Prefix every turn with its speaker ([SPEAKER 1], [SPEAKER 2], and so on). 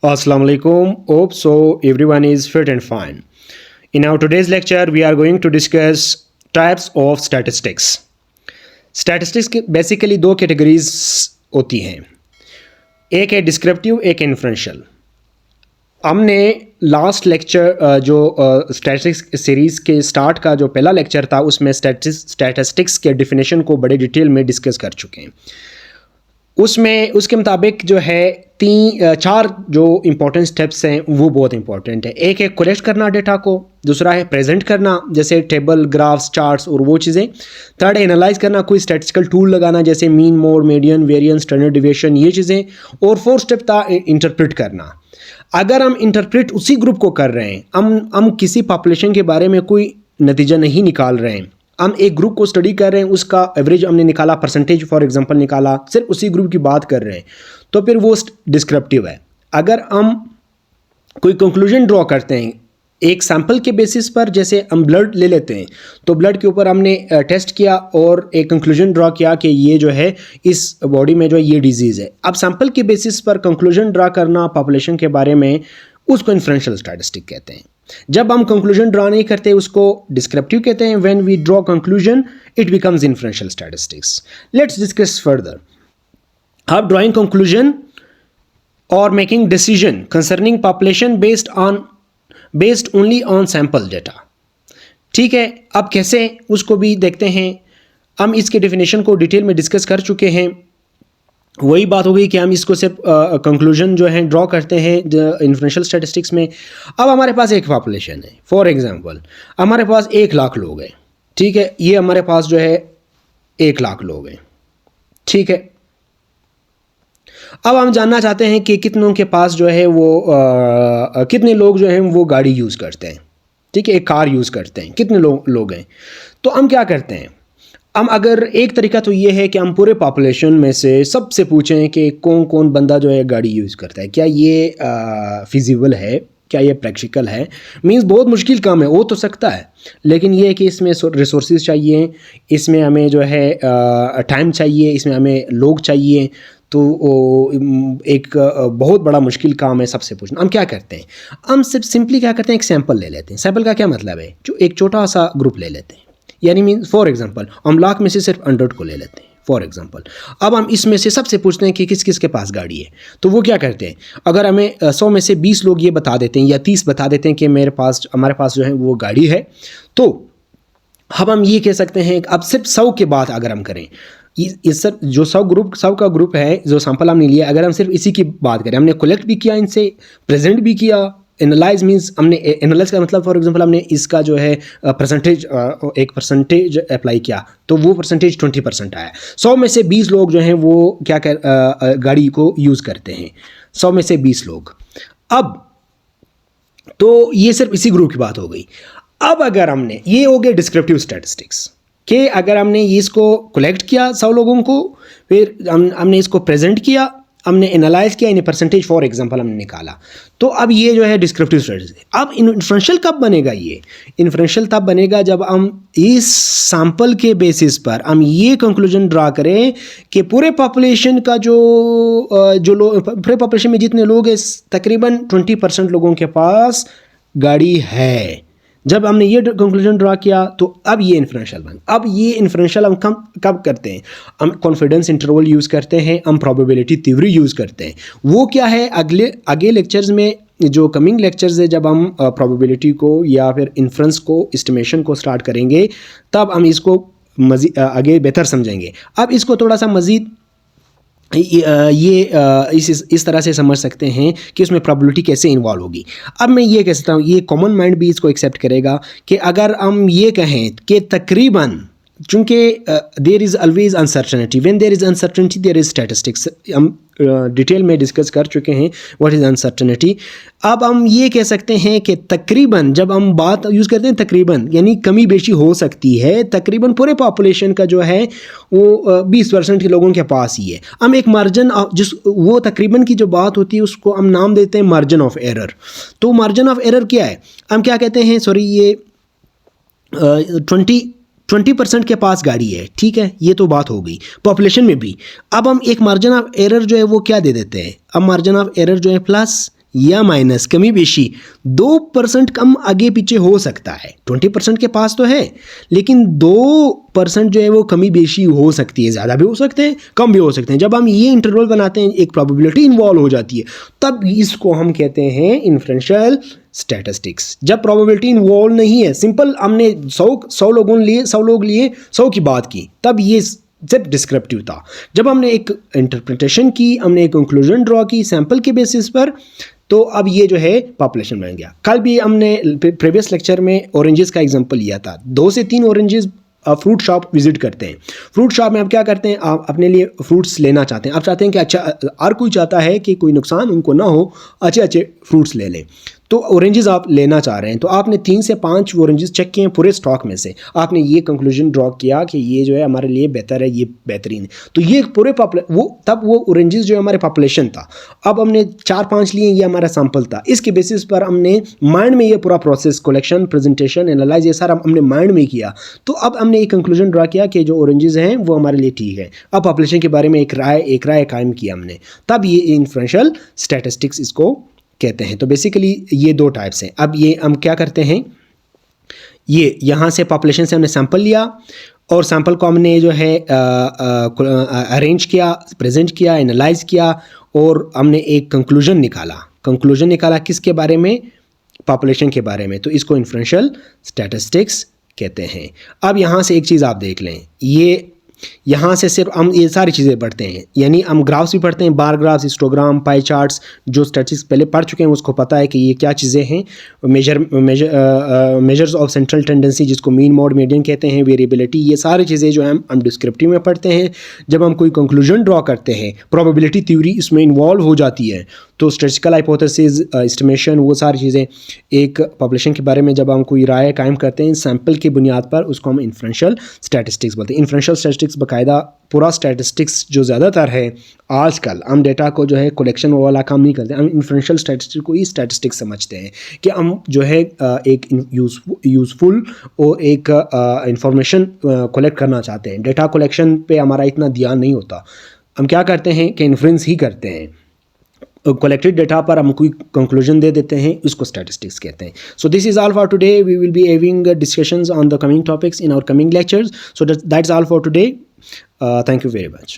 [SPEAKER 1] Assalamu alaikum. Hope so everyone is fit and fine. In our today's lecture, we are going to discuss types of statistics. Statistics की basically दो categories होती हैं, एक है descriptive, एक inferential. हमने last lecture जो statistics series के स्टार्ट का जो पहला लेक्चर था उसमें स्टैटिस्टिक्स के डेफिनेशन को बड़े डिटेल में डिस्कस कर चुके हैं। उसमें उसके मुताबिक जो है चार जो इम्पोर्टेंट स्टेप्स हैं वो बहुत इंपॉर्टेंट है। एक है कलेक्ट करना डेटा को, दूसरा है प्रेजेंट करना जैसे टेबल, ग्राफ्स, चार्ट्स और वो चीज़ें, थर्ड है एनालाइज करना, कोई स्टैटिस्टिकल टूल लगाना जैसे mean, mode, median, variance, standard deviation, ये चीज़ें, और फोर्थ स्टेप था इंटरप्रेट करना। अगर हम इंटरप्रेट उसी ग्रुप को कर रहे हैं, हम किसी पॉपुलेशन के बारे में कोई नतीजा नहीं निकाल रहे हैं, हम एक ग्रुप को स्टडी कर रहे हैं, उसका एवरेज हमने निकाला, परसेंटेज फॉर एग्जांपल निकाला, सिर्फ उसी ग्रुप की बात कर रहे हैं, तो फिर वो डिस्क्रिप्टिव है। अगर हम कोई कंक्लूजन ड्रॉ करते हैं एक सैंपल के बेसिस पर, जैसे हम ब्लड ले लेते हैं तो ब्लड के ऊपर हमने टेस्ट किया और एक कंक्लूजन ड्रॉ किया कि ये जो है इस बॉडी में जो है ये डिजीज़ है। अब सैंपल के बेसिस पर कंक्लूजन ड्रॉ करना पॉपुलेशन के बारे में, उसको इन्फ्रेंशियल स्टैटिस्टिक कहते हैं। जब हम कंक्लूजन ड्रॉ नहीं करते उसको डिस्क्रिप्टिव कहते हैं। When we draw conclusion it becomes inferential statistics. Let's discuss further. अब ड्राइंग कंक्लूजन और making decision concerning population based only on sample data. ठीक है, अब कैसे उसको भी देखते हैं। हम इसके डेफिनेशन को डिटेल में डिस्कस कर चुके हैं। वही बात हो गई कि हम इसको सिर्फ कंक्लूजन जो है ड्रॉ करते हैं इन्फ्रेंशियल स्टैटिस्टिक्स में। अब हमारे पास एक पॉपुलेशन है, फॉर एग्जांपल हमारे पास 1 लाख लोग हैं। ठीक है, ये हमारे पास जो है 1 लाख लोग हैं। ठीक है, अब हम जानना चाहते हैं कि कितनों के पास जो है वो कितने लोग जो हैं वो गाड़ी यूज़ करते हैं। ठीक है, एक कार यूज़ करते हैं, कितने लोग हैं। तो हम क्या करते हैं, हम अगर एक तरीका तो ये है कि हम पूरे पॉपुलेशन में से सबसे पूछें कि कौन कौन बंदा जो है गाड़ी यूज़ करता है, क्या ये फिजिबल है, क्या ये प्रैक्टिकल है। मींस बहुत मुश्किल काम है, हो तो सकता है, लेकिन ये है कि इसमें रिसोर्सेज चाहिए, इसमें हमें जो है टाइम चाहिए, इसमें हमें लोग चाहिए। तो एक बहुत बड़ा मुश्किल काम है सबसे पूछना। हम क्या करते हैं, हम सिर्फ सिंपली क्या करते हैं, एक सैंपल ले लेते हैं। सैंपल का क्या मतलब है, जो एक छोटा सा ग्रुप ले लेते हैं, यानी मीन फॉर एग्जांपल हम लाख में से सिर्फ 100 को ले लेते हैं फॉर एग्जांपल। अब हम इसमें से सबसे पूछते हैं कि किस किस के पास गाड़ी है। तो वो क्या करते हैं, अगर हमें 100 में से 20 लोग ये बता देते हैं या 30 बता देते हैं कि हमारे पास जो है वो गाड़ी है, तो अब हम ये कह सकते हैं। अब सिर्फ 100 के बाद अगर हम करें, इस सब जो 100 का ग्रुप है, जो सैंपल हमने लिया, अगर हम सिर्फ इसी की बात करें, हमने कलेक्ट भी किया, इनसे प्रेजेंट भी किया, एनालाइज मीन्स हमने एनालाइज का मतलब फॉर एग्जांपल हमने इसका जो है परसेंटेज, एक परसेंटेज अप्लाई किया, तो वो परसेंटेज 20% आया। 100 में से 20 लोग जो हैं वो क्या गाड़ी को यूज़ करते हैं, 100 में से 20 लोग। अब तो ये सिर्फ इसी ग्रुप की बात हो गई। अब अगर हमने, ये हो गया डिस्क्रिप्टिव स्टैटिस्टिक्स कि अगर हमने इसको कलेक्ट किया 100 लोगों को, फिर हमने इसको प्रेजेंट किया, हमने एनालाइज किया, यानी परसेंटेज फॉर एग्जांपल हमने निकाला, तो अब ये जो है डिस्क्रिप्टिव स्टैटिस्टिक्स। अब इन्फ्रेंशियल कब बनेगा, ये इन्फ्रेंशियल तब बनेगा जब हम इस सैंपल के बेसिस पर हम ये कंक्लूजन ड्रा करें कि पूरे पॉपुलेशन का जो लोग, पूरे पॉपुलेशन में जितने लोग हैं तकरीबन 20% लोगों के पास गाड़ी है। जब हमने ये कंक्लूजन ड्रा किया तो अब ये इन्फ्रेंशियल बन। अब ये इन्फ्रेंशियल हम कब करते हैं, हम कॉन्फिडेंस इंटरवल यूज़ करते हैं, हम प्रोबेबिलिटी थ्योरी यूज़ करते हैं। वो क्या है, आगे लेक्चर्स में, जो कमिंग लेक्चर्स है, जब हम प्रोबेबिलिटी को या फिर इन्फ्रेंस को, एस्टिमेशन को स्टार्ट करेंगे, तब हम इसको मज़ीद आगे बेहतर समझेंगे। अब इसको थोड़ा सा मज़ीद इस तरह से समझ सकते हैं कि उसमें प्रोबेबिलिटी कैसे इन्वॉल्व होगी। अब मैं ये कह सकता हूँ, ये कॉमन माइंड भी इसको एक्सेप्ट करेगा कि अगर हम ये कहें कि तकरीबन, चूँकि there is always uncertainty, when there is uncertainty there is statistics. हम डिटेल में डिस्कस कर चुके हैं व्हाट इज़ अनसर्टनिटी। अब हम ये कह सकते हैं कि तकरीबन, जब हम बात यूज़ करते हैं तकरीबन, यानी कमी बेशी हो सकती है, तकरीबन पूरे पॉपुलेशन का जो है वो 20% के लोगों के पास ही है। हम एक मार्जिन, वो तकरीबन की जो बात होती है उसको हम नाम देते हैं मार्जिन ऑफ एरर। तो मार्जिन ऑफ एरर क्या है, हम क्या कहते हैं, सॉरी, ये 20% के पास गाड़ी है। ठीक है, ये तो बात हो गई पॉपुलेशन में भी। अब हम एक मार्जिन ऑफ एरर जो है वो क्या दे देते हैं, अब मार्जिन ऑफ एरर जो है प्लस या माइनस, कमी बेशी 2% कम आगे पीछे हो सकता है। 20% के पास तो है, लेकिन 2% जो है वो कमी बेशी हो सकती है, ज़्यादा भी हो सकते हैं, कम भी हो सकते हैं। जब हम ये इंटरवल बनाते हैं, एक प्रोबेबिलिटी इन्वॉल्व हो जाती है, तब इसको हम कहते हैं इन्फ्रेंशियल स्टैटिस्टिक्स। जब प्रोबेबिलिटी इन्वॉल्व नहीं है, सिंपल हमने 100 लोग लिए 100 की बात की, तब ये सिर्फ डिस्क्रिप्टिव था। जब हमने एक इंटरप्रिटेशन की, हमने एक कंक्लूजन ड्रॉ की सैंपल के बेसिस पर, तो अब ये जो है पॉपुलेशन बन गया। कल भी हमने प्रीवियस लेक्चर में ऑरेंजेस का एग्जांपल लिया था। 2 से 3 ऑरेंजेस फ्रूट शॉप विजिट करते हैं। फ्रूट शॉप में आप क्या करते हैं, आप अपने लिए फ्रूट्स लेना चाहते हैं। आप चाहते हैं कि अच्छा, हर कोई चाहता है कि कोई नुकसान उनको ना हो, अच्छे अच्छे फ्रूट्स ले लें। तो ऑरेंजेस आप लेना चाह रहे हैं, तो आपने 3 से 5 ऑरेंजेस चेक किए हैं पूरे स्टॉक में से। आपने ये कंक्लूजन ड्रॉ किया कि ये जो है हमारे लिए बेहतर है, ये बेहतरीन है। तो ये पूरे तब वो ऑरेंजेस जो है हमारे पॉपुलेशन था। अब हमने 4-5 लिए, ये हमारा सैंपल था। इसके बेसिस पर हमने माइंड में ये पूरा प्रोसेस, कलेक्शन, प्रेजेंटेशन, एनालाइज, ये सारा हमने माइंड में किया। तो अब हमने एक कंक्लूजन ड्रॉ किया कि जो ऑरेंजेस हैं वो हमारे लिए ठीक है। अब पॉपुलेशन के बारे में एक राय कायम किया हमने, तब ये इन्फ्रेंशियल स्टैटिस्टिक्स इसको कहते हैं। तो बेसिकली ये 2 टाइप्स हैं। अब ये हम क्या करते हैं, ये यहाँ से पॉपुलेशन से हमने सैंपल लिया और सैंपल को हमने जो है अरेंज किया, प्रेजेंट किया, एनालाइज किया और हमने एक कंक्लूजन निकाला किसके बारे में, पॉपुलेशन के बारे में। तो इसको इन्फ्रेंशियल स्टैटिस्टिक्स कहते हैं। अब यहाँ से एक चीज़ आप देख लें, ये यहाँ से सिर्फ हम ये सारी चीज़ें पढ़ते हैं, यानी हम ग्राफ्स भी पढ़ते हैं, बार ग्राफ्स, हिस्टोग्राम, पाई चार्ट्स। जो स्टैटिस्टिक्स पहले पढ़ चुके हैं उसको पता है कि ये क्या चीज़ें हैं। मेजर्स ऑफ सेंट्रल टेंडेंसी, जिसको मीन, मोड, मीडियन कहते हैं, वेरिएबिलिटी, ये सारी चीज़ें जो हैं हम डिस्क्रिप्टिव में पढ़ते हैं। जब हम कोई कंक्लूजन ड्रॉ करते हैं, प्रोबेबिलिटी थ्योरी इसमें इन्वॉल्व हो जाती है, तो स्टैटिस्टिकल हाइपोथेसिस, एस्टिमेशन, वो सारी चीज़ें। एक पॉपुलेशन के बारे में जब हम कोई राय कायम करते हैं सैंपल की बुनियाद पर, उसको हम इन्फ्रेंशियल स्टैटिस्टिक्स बोलते हैं। इन्फ्रेंशियल स्टैटिस्टिक्स बाकायदा पूरा स्टैटिस्टिक्स जो ज़्यादातर है आजकल, हम डेटा को जो है कलेक्शन वाला काम नहीं करते, हम इन्फ्रेंशियल स्टैटिस्टिक्स को ही स्टैटिस्टिक्स समझते हैं कि हम जो है एक यूज़फुल और एक इंफॉर्मेशन कलेक्ट करना चाहते हैं। डेटा कलेक्शन पे हमारा इतना ध्यान नहीं होता, हम क्या करते हैं कि इन्फ्रेंस ही करते हैं। कलेक्टेड डेटा पर हम कोई कंक्लूजन दे देते हैं, उसको स्टैटिस्टिक्स कहते हैं। So this is all for today. We will be having discussions on the coming topics in our coming lectures. So that's all for today. Thank you very much.